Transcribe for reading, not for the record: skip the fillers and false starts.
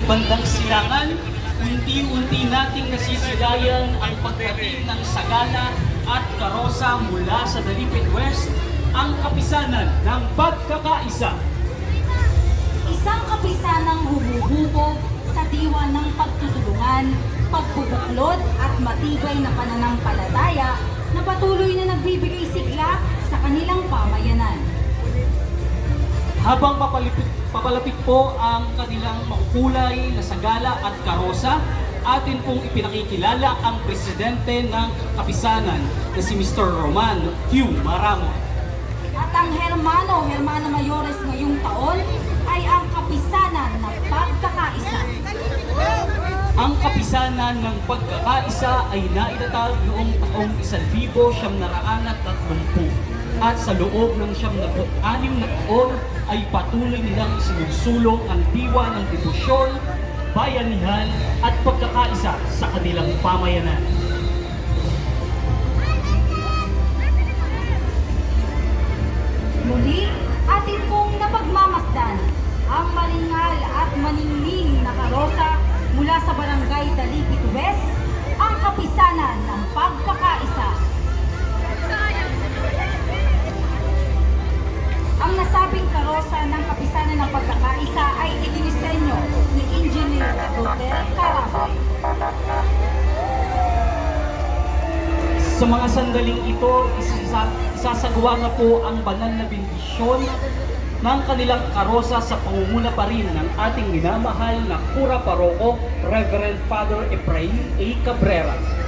bandang silangan, unti-unti nating nasisilayan ang pagdating ng sagala at karosa mula sa Dalipit West, ang kapisanan ng pagkakaisa. Isang kapisanang humuhubog sa diwa ng pagtutulungan, pagbubuklod at matibay na pananampalataya na patuloy na nagbibigay sigla sa kanilang pamayanan. Habang papalapit po ang kanilang makukulay na sagala at karosa, atin pong ipinakikilala ang presidente ng kapisanan na si Mr. Roman Q. Maramon. At ang Hermana Mayores ngayong taon ay ang kapisanan ng pagkakaisa. Ang kapisanan ng pagkakaisa ay naitatag noong taong 1930 at sa loob ng 76 na taon ay patuloy nilang isinusulong ang diwa ng debosyon, bayanihan at pagkakaisa sa kanilang pamayanan. Muli, atin pong napagmamasdan ang malingal at maningning na karosa mula sa Barangay Dalipit West, ang kapisanan ng pagkakaisa. Ang nasabing karosa ng kapisanan ng pagkakaisa ay idinisenyo ni Engineer Rodel Carabay. Sa mga sandaling ito, isasagawa na po ang banal na bendisyon ng kanilang karosa sa pangunguna pa rin ng ating minamahal na Kura Paroko, Reverend Father Efrain A. Cabrera.